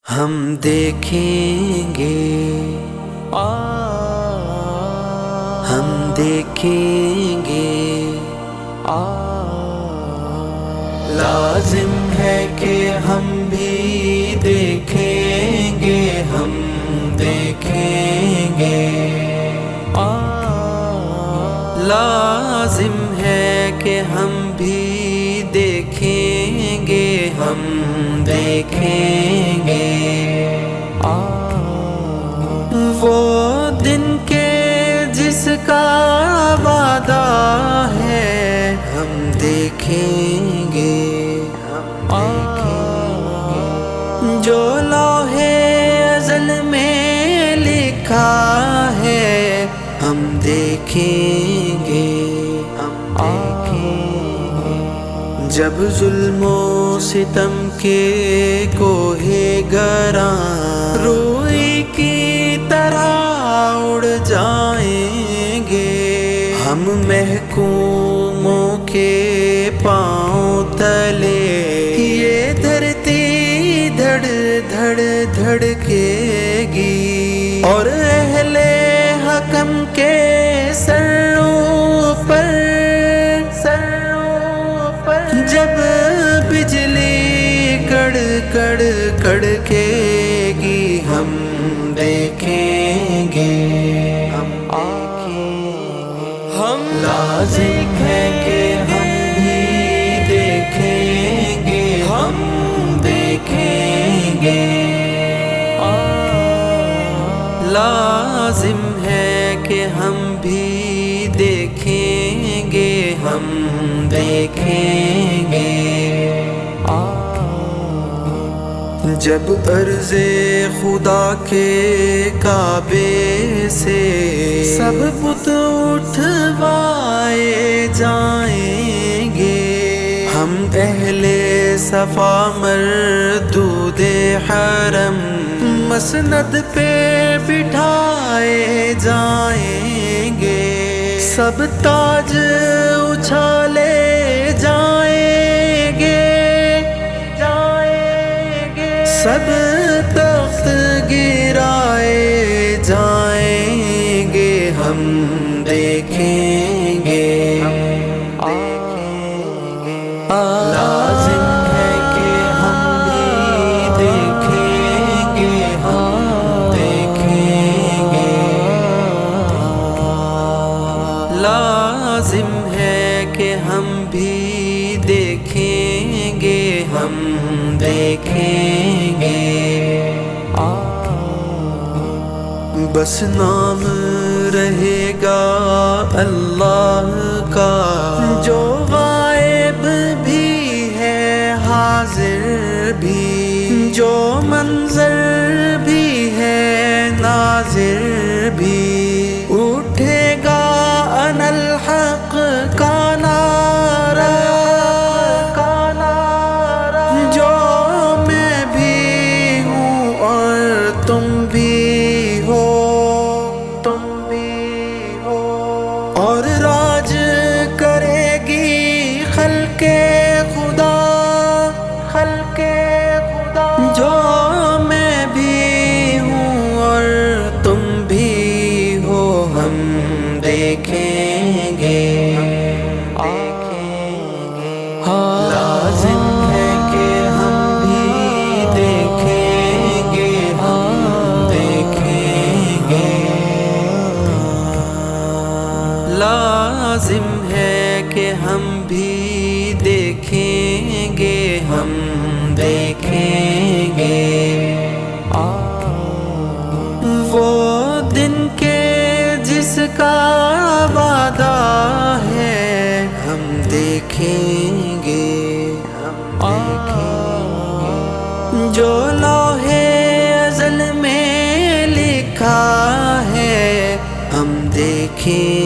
ہم دیکھیں گے، ہم دیکھیں گے، لازم ہے کہ ہم بھی دیکھیں گے، ہم دیکھیں گے، لازم ہے کہ ہم بھی دیکھیں گے، ہم دیکھیں گے، وہ دن کے جس کا وعدہ ہے، ہم دیکھیں گے، ہم دیکھیں گے، جو لوح ازل میں لکھا ہے، ہم دیکھیں گے، ہم دیکھیں گے، جب ظلم و ستم کے کوہ گراں روئی کی طرح اڑ جائیں گے، ہم محکوموں کے پاؤں تلے یہ دھرتی دھڑ دھڑ دھڑکے گی، اور اہل حکم کے سروں پر جب بجلی کڑ کڑ کڑکے گی، ہم دیکھیں گے، ہم دیکھیں گے، ہم لازم ہے کہ ہم بھی دیکھیں گے، ہم دیکھیں گے، لازم ہے کہ ہم بھی دیکھیں گے، ہم دیکھیں گے، جب عرض خدا کے کعبے سے سب بت اٹھوائے جائیں گے، ہم اہل صفا مردود حرم مسند پہ بٹھائے جائیں گے، سب تاج اچھالے جائیں گے، سب تخت گرائے جائیں گے، ہم دیکھیں گے، لازم ہے کہ ہم بھی دیکھیں گے، ہم دیکھیں گے، لازم ہے کہ ہم بھی دیکھیں گے، ہم دیکھیں گے، بس نام رہے گا اللہ کا، جو غائب بھی ہے حاضر بھی، جو منظر بھی ہے ناظر بھی، اٹھے گا انا الحق کا نعرہ، جو میں بھی ہوں اور تم بھی ہو، اور راج کرے گی خلق خدا، جو میں بھی ہوں اور تم بھی ہو، ہم دیکھیں گے، لازم ہے کہ ہم بھی دیکھیں گے، ہم دیکھیں گے، لازم ہے کہ ہم بھی دیکھیں گے، ہم دیکھیں گے، وہ دن کے جس کا وعدہ ہے، ہم دیکھیں گے، ہم دیکھیں گے، جو لوح ازل میں لکھا ہے، ہم دیکھیں